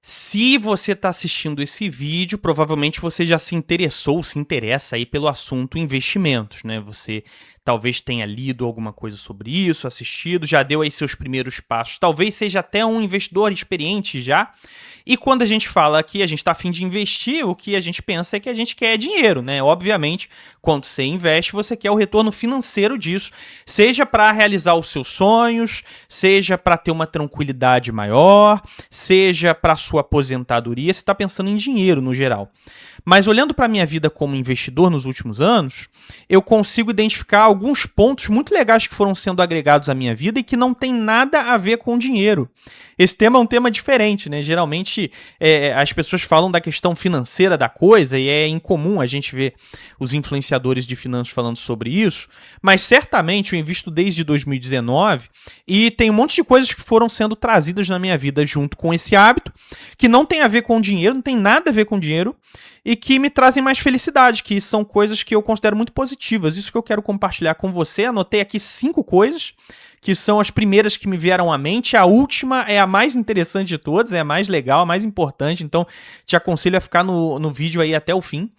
Se você está assistindo esse vídeo, provavelmente você já se interessou, se interessa aí pelo assunto investimentos, né? Você talvez tenha lido alguma coisa sobre isso, assistido, já deu aí seus primeiros passos. Talvez seja até um investidor experiente já. E quando a gente fala que a gente está a fim de investir, o que a gente pensa é que a gente quer dinheiro, né? Obviamente, quando você investe, você quer o retorno financeiro disso, seja para realizar os seus sonhos, seja para ter uma tranquilidade maior, seja para sua aposentadoria, você está pensando em dinheiro no geral. Mas olhando para a minha vida como investidor nos últimos anos, eu consigo identificar alguns pontos muito legais que foram sendo agregados à minha vida e que não tem nada a ver com dinheiro. Esse tema é um tema diferente, né? Geralmente as pessoas falam da questão financeira da coisa e é incomum a gente ver os influenciadores de finanças falando sobre isso, mas certamente eu invisto desde 2019 e tem um monte de coisas que foram sendo trazidas na minha vida junto com esse hábito, que não tem a ver com dinheiro, não tem nada a ver com dinheiro, e que me trazem mais felicidade, que são coisas que eu considero muito positivas. Isso que eu quero compartilhar com você. Anotei aqui 5 coisas, que são as primeiras que me vieram à mente. A última é a mais interessante de todas, é a mais legal, a mais importante, então te aconselho a ficar no vídeo aí até o fim.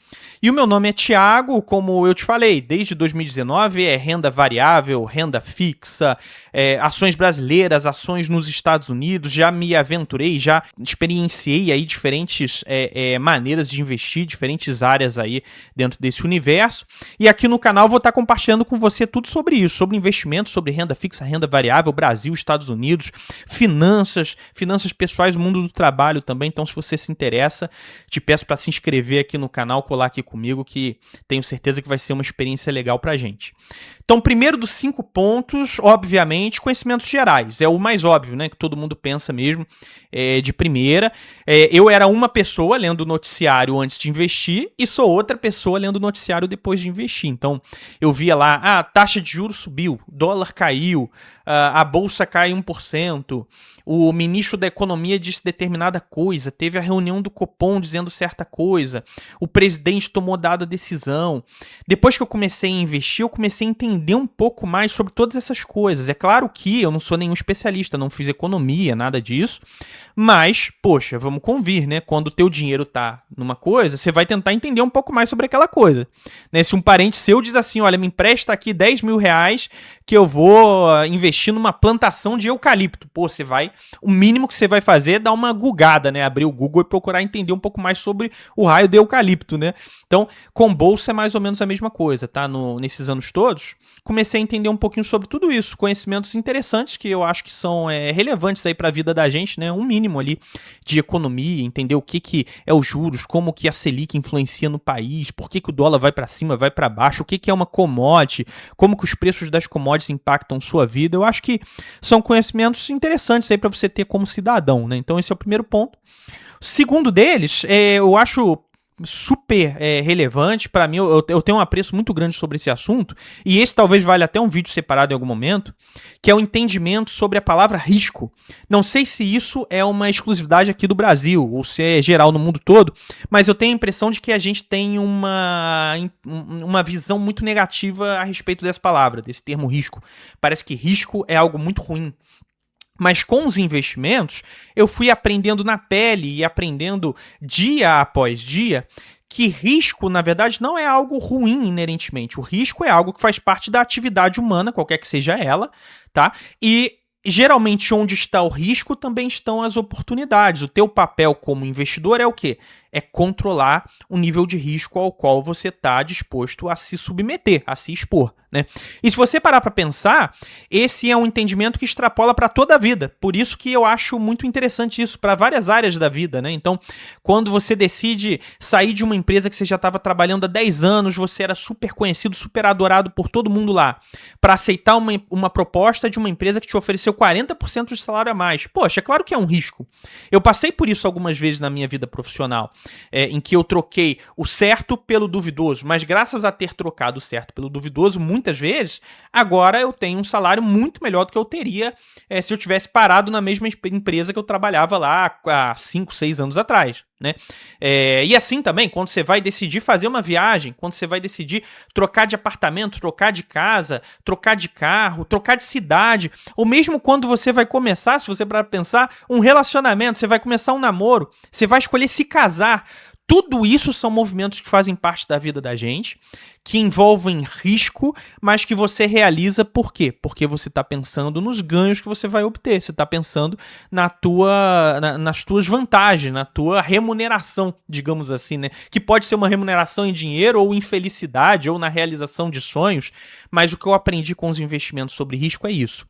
E o meu nome é Thiago, como eu te falei, desde 2019 é renda variável, renda fixa, ações brasileiras, ações nos Estados Unidos, já me aventurei, já experienciei aí diferentes maneiras de investir, diferentes áreas aí dentro desse universo. E aqui no canal vou estar compartilhando com você tudo sobre isso, sobre investimentos, sobre renda fixa, renda variável, Brasil, Estados Unidos, finanças pessoais, mundo do trabalho também. Então, se você se interessa, te peço para se inscrever aqui no canal, colar aqui comigo, que tenho certeza que vai ser uma experiência legal pra gente. Então, primeiro dos 5 pontos, obviamente, conhecimentos gerais. É o mais óbvio, né? Que todo mundo pensa mesmo de primeira. Eu era uma pessoa lendo o noticiário antes de investir e sou outra pessoa lendo o noticiário depois de investir. Então, eu via lá, a taxa de juros subiu, dólar caiu, a bolsa cai 1%, o ministro da Economia disse determinada coisa, teve a reunião do Copom dizendo certa coisa, o presidente tomou dada decisão. Depois que eu comecei a investir, eu comecei a entender um pouco mais sobre todas essas coisas. É claro que eu não sou nenhum especialista, não fiz economia, nada disso, mas, poxa, vamos convir, né? Quando o teu dinheiro tá numa coisa, você vai tentar entender um pouco mais sobre aquela coisa. Né? Se um parente seu diz assim, olha, me empresta aqui 10 mil reais que eu vou investir numa plantação de eucalipto. Pô, você vai, o mínimo que você vai fazer é dar uma gugada, né? Abrir o Google e procurar entender um pouco mais sobre o raio do eucalipto, né? Então, com bolsa é mais ou menos a mesma coisa, tá? Nesses anos todos, comecei a entender um pouquinho sobre tudo isso, conhecimentos interessantes que eu acho que são relevantes aí para a vida da gente, né? Um mínimo ali de economia, entender o que é os juros, como que a Selic influencia no país, por que o dólar vai para cima, vai para baixo, o que é uma commodity, como que os preços das commodities impactam sua vida. Eu acho que são conhecimentos interessantes aí para você ter como cidadão, né? Então esse é o primeiro ponto. O segundo deles, eu acho super relevante para mim, eu tenho um apreço muito grande sobre esse assunto, e esse talvez valha até um vídeo separado em algum momento, que é o entendimento sobre a palavra risco. Não sei se isso é uma exclusividade aqui do Brasil, ou se é geral no mundo todo, mas eu tenho a impressão de que a gente tem uma visão muito negativa a respeito dessa palavra, desse termo risco. Parece que risco é algo muito ruim. Mas com os investimentos, eu fui aprendendo na pele e aprendendo dia após dia que risco, na verdade, não é algo ruim inerentemente. O risco é algo que faz parte da atividade humana, qualquer que seja ela, tá? E geralmente onde está o risco também estão as oportunidades. O teu papel como investidor é o quê? É controlar o nível de risco ao qual você está disposto a se submeter, a se expor, né? E se você parar para pensar, esse é um entendimento que extrapola para toda a vida. Por isso que eu acho muito interessante isso para várias áreas da vida, né? Então, quando você decide sair de uma empresa que você já estava trabalhando há 10 anos, você era super conhecido, super adorado por todo mundo lá, para aceitar uma proposta de uma empresa que te ofereceu 40% de salário a mais. Poxa, é claro que é um risco. Eu passei por isso algumas vezes na minha vida profissional. Em que eu troquei o certo pelo duvidoso, mas graças a ter trocado o certo pelo duvidoso, muitas vezes, agora eu tenho um salário muito melhor do que eu teria se eu tivesse parado na mesma empresa que eu trabalhava lá há 5, 6 anos atrás. né? E assim também, quando você vai decidir fazer uma viagem, quando você vai decidir trocar de apartamento, trocar de casa, trocar de carro, trocar de cidade, ou mesmo quando você vai começar, se você para pensar, um relacionamento, você vai começar um namoro, você vai escolher se casar. Tudo isso são movimentos que fazem parte da vida da gente, que envolvem risco, mas que você realiza por quê? Porque você está pensando nos ganhos que você vai obter, você está pensando nas tuas vantagens, na tua remuneração, digamos assim, né? Que pode ser uma remuneração em dinheiro ou em felicidade ou na realização de sonhos, mas o que eu aprendi com os investimentos sobre risco é isso.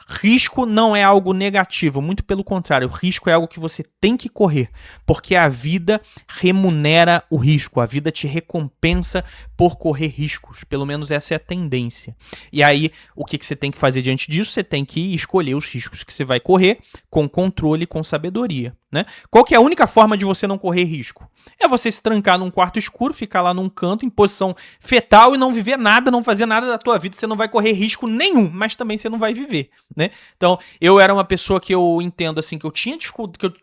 Risco não é algo negativo, muito pelo contrário, o risco é algo que você tem que correr, porque a vida remunera o risco, a vida te recompensa por correr riscos, pelo menos essa é a tendência. E aí, o que você tem que fazer diante disso? Você tem que escolher os riscos que você vai correr com controle e com sabedoria, né? Qual que é a única forma de você não correr risco? É você se trancar num quarto escuro, ficar lá num canto em posição fetal e não viver nada, não fazer nada da tua vida, você não vai correr risco nenhum, mas também você não vai viver, né? Então, eu era uma pessoa que eu entendo assim, que eu tinha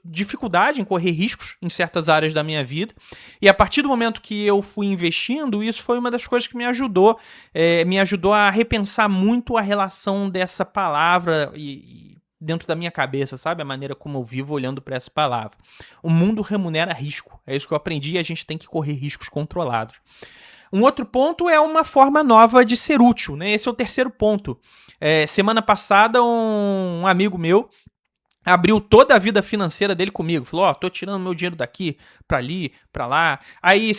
dificuldade em correr riscos em certas áreas da minha vida, e a partir do momento que eu fui investindo, isso foi uma das coisas que me ajudou a repensar muito a relação dessa palavra dentro da minha cabeça, sabe? A maneira como eu vivo olhando para essa palavra. O mundo remunera risco. É isso que eu aprendi e a gente tem que correr riscos controlados. Um outro ponto é uma forma nova de ser útil, né? Esse é o terceiro ponto. Semana passada, um amigo meu abriu toda a vida financeira dele comigo. Falou, tô tirando meu dinheiro daqui, pra ali, pra lá. Aí,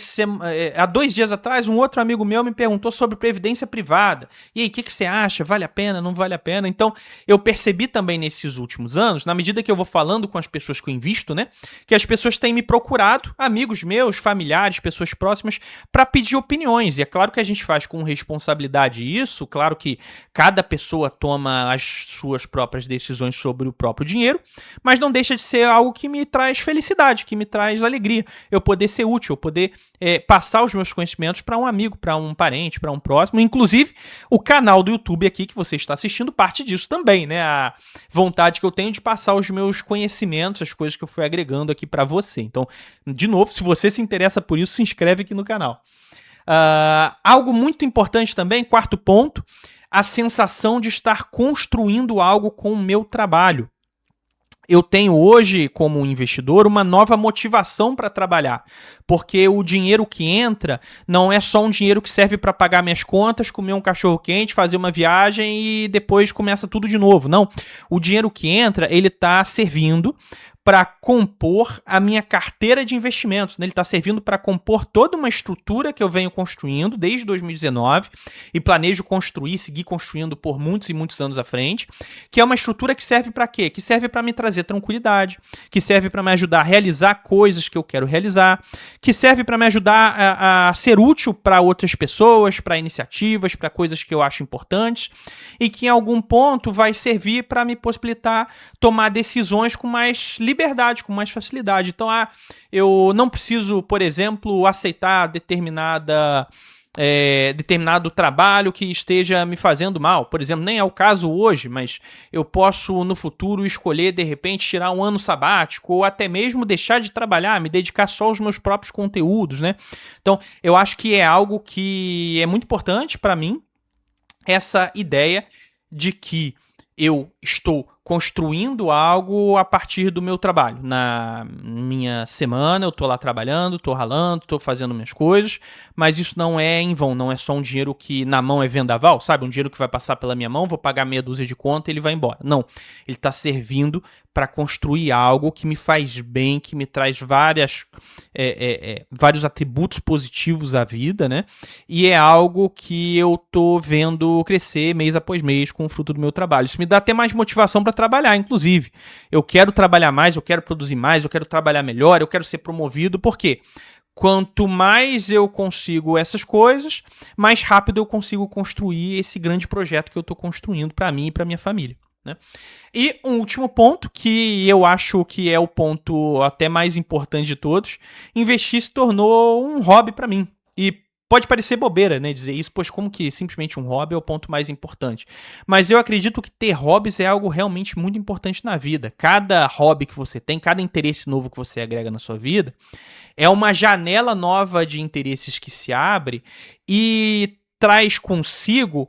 há 2 dias atrás, um outro amigo meu me perguntou sobre previdência privada. E aí, o que você acha? Vale a pena? Não vale a pena? Então, eu percebi também nesses últimos anos, na medida que eu vou falando com as pessoas que eu invisto, né? Que as pessoas têm me procurado, amigos meus, familiares, pessoas próximas, pra pedir opiniões. E é claro que a gente faz com responsabilidade isso. Claro que cada pessoa toma as suas próprias decisões sobre o próprio dinheiro, mas não deixa de ser algo que me traz felicidade, que me traz alegria. Eu poder ser útil, eu poder passar os meus conhecimentos para um amigo, para um parente, para um próximo. Inclusive, o canal do YouTube aqui que você está assistindo parte disso também, né? A vontade que eu tenho de passar os meus conhecimentos, as coisas que eu fui agregando aqui para você. Então, de novo, se você se interessa por isso, se inscreve aqui no canal. Algo muito importante também, quarto ponto, a sensação de estar construindo algo com o meu trabalho. Eu tenho hoje, como investidor, uma nova motivação para trabalhar, porque o dinheiro que entra não é só um dinheiro que serve para pagar minhas contas, comer um cachorro-quente, fazer uma viagem e depois começa tudo de novo. Não, o dinheiro que entra, ele está servindo para compor a minha carteira de investimentos, né? Ele está servindo para compor toda uma estrutura que eu venho construindo desde 2019 e planejo construir, seguir construindo por muitos e muitos anos à frente, que é uma estrutura que serve para quê? Que serve para me trazer tranquilidade, que serve para me ajudar a realizar coisas que eu quero realizar, que serve para me ajudar a ser útil para outras pessoas, para iniciativas, para coisas que eu acho importantes e que em algum ponto vai servir para me possibilitar tomar decisões com mais liberdade, com mais facilidade. Então, eu não preciso, por exemplo, aceitar determinado trabalho que esteja me fazendo mal. Por exemplo, nem é o caso hoje, mas eu posso no futuro escolher, de repente, tirar um ano sabático ou até mesmo deixar de trabalhar, me dedicar só aos meus próprios conteúdos, né? Então, eu acho que é algo que é muito importante para mim, essa ideia de que eu estou construindo algo a partir do meu trabalho. Na minha semana, eu estou lá trabalhando, estou ralando, estou fazendo minhas coisas, mas isso não é em vão, não é só um dinheiro que na mão é vendaval, sabe? Um dinheiro que vai passar pela minha mão, vou pagar meia dúzia de conta e ele vai embora. Não, ele está servindo para construir algo que me faz bem, que me traz vários atributos positivos à vida, né? E é algo que eu tô vendo crescer mês após mês com o fruto do meu trabalho. Isso me dá até mais motivação para trabalhar, inclusive. Eu quero trabalhar mais, eu quero produzir mais, eu quero trabalhar melhor, eu quero ser promovido, por quê? Quanto mais eu consigo essas coisas, mais rápido eu consigo construir esse grande projeto que eu estou construindo para mim e para minha família, né? E um último ponto, que eu acho que é o ponto até mais importante de todos, investir se tornou um hobby para mim. E pode parecer bobeira, né, dizer isso, pois como que simplesmente um hobby é o ponto mais importante. Mas eu acredito que ter hobbies é algo realmente muito importante na vida. Cada hobby que você tem, cada interesse novo que você agrega na sua vida, é uma janela nova de interesses que se abre e traz consigo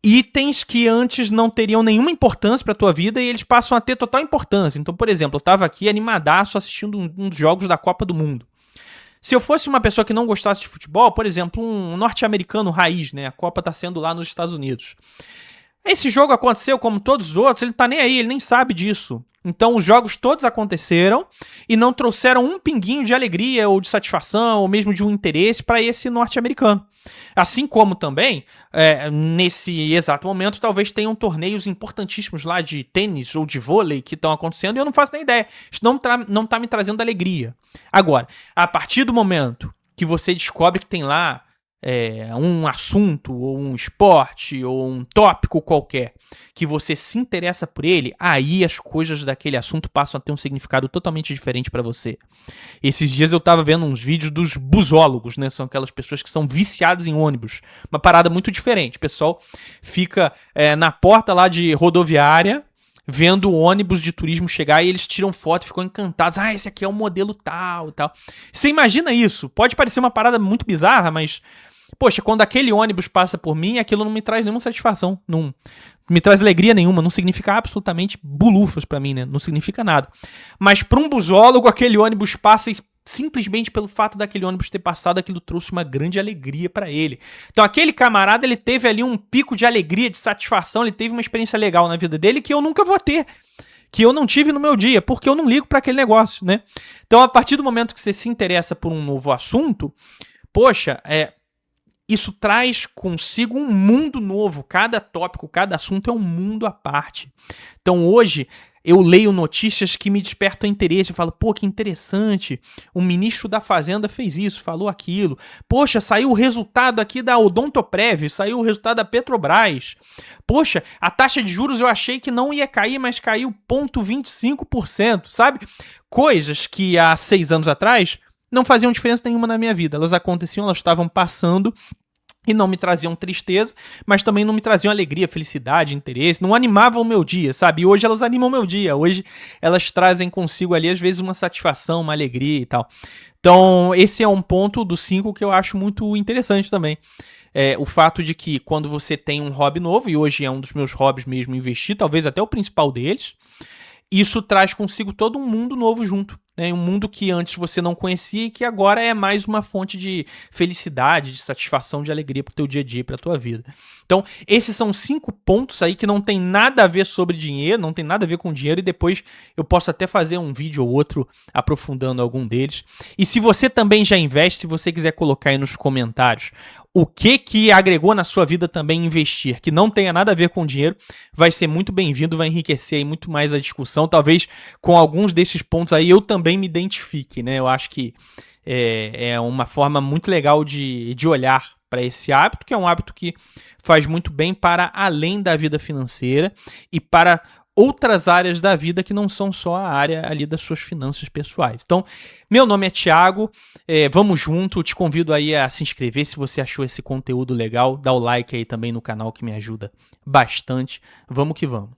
itens que antes não teriam nenhuma importância para a tua vida e eles passam a ter total importância. Então, por exemplo, eu estava aqui animadaço assistindo um dos jogos da Copa do Mundo. Se eu fosse uma pessoa que não gostasse de futebol, por exemplo, um norte-americano raiz, né? A Copa está sendo lá nos Estados Unidos. Esse jogo aconteceu como todos os outros, ele tá nem aí, ele nem sabe disso. Então os jogos todos aconteceram e não trouxeram um pinguinho de alegria ou de satisfação ou mesmo de um interesse para esse norte-americano. Assim como também, nesse exato momento, talvez tenham torneios importantíssimos lá de tênis ou de vôlei que estão acontecendo e eu não faço nem ideia. Isso não tá me trazendo alegria. Agora, a partir do momento que você descobre que tem lá um assunto, ou um esporte, ou um tópico qualquer, que você se interessa por ele, aí as coisas daquele assunto passam a ter um significado totalmente diferente para você. Esses dias eu tava vendo uns vídeos dos busólogos, né? São aquelas pessoas que são viciadas em ônibus. Uma parada muito diferente. O pessoal fica na porta lá de rodoviária, vendo o ônibus de turismo chegar e eles tiram foto e ficam encantados. Ah, esse aqui é o modelo tal e tal. Você imagina isso? Pode parecer uma parada muito bizarra, mas poxa, quando aquele ônibus passa por mim, aquilo não me traz nenhuma satisfação. Não me traz alegria nenhuma. Não significa absolutamente bulufas pra mim, né? Não significa nada. Mas pra um busólogo, aquele ônibus passa e simplesmente pelo fato daquele ônibus ter passado, aquilo trouxe uma grande alegria pra ele. Então aquele camarada, ele teve ali um pico de alegria, de satisfação, ele teve uma experiência legal na vida dele que eu nunca vou ter. Que eu não tive no meu dia, porque eu não ligo pra aquele negócio, né? Então a partir do momento que você se interessa por um novo assunto, poxa, isso traz consigo um mundo novo. Cada tópico, cada assunto é um mundo à parte. Então hoje eu leio notícias que me despertam interesse. Eu falo, pô, que interessante. O ministro da Fazenda fez isso, falou aquilo. Poxa, saiu o resultado aqui da Odontoprev, saiu o resultado da Petrobras. Poxa, a taxa de juros eu achei que não ia cair, mas caiu 0,25%, sabe? Coisas que há 6 anos atrás não faziam diferença nenhuma na minha vida. Elas aconteciam, elas estavam passando e não me traziam tristeza, mas também não me traziam alegria, felicidade, interesse, não animavam o meu dia, sabe? E hoje elas animam o meu dia, hoje elas trazem consigo ali, às vezes, uma satisfação, uma alegria e tal. Então, esse é um ponto dos 5 que eu acho muito interessante também. O fato de que quando você tem um hobby novo, e hoje é um dos meus hobbies mesmo investir, talvez até o principal deles, isso traz consigo todo um mundo novo junto. Um mundo que antes você não conhecia e que agora é mais uma fonte de felicidade, de satisfação, de alegria pro teu dia a dia, pra tua vida. Então, esses são 5 pontos aí que não tem nada a ver sobre dinheiro, não tem nada a ver com dinheiro, e depois eu posso até fazer um vídeo ou outro aprofundando algum deles. E se você também já investe, se você quiser colocar aí nos comentários o que agregou na sua vida também investir, que não tenha nada a ver com dinheiro, vai ser muito bem-vindo, vai enriquecer aí muito mais a discussão. Talvez com alguns desses pontos aí eu também me identifique, né? Eu acho que é uma forma muito legal de olhar para esse hábito, que é um hábito que faz muito bem para além da vida financeira e para outras áreas da vida que não são só a área ali das suas finanças pessoais. Então, meu nome é Thiago, vamos junto, te convido aí a se inscrever se você achou esse conteúdo legal, dá o like aí também no canal que me ajuda bastante, vamos que vamos.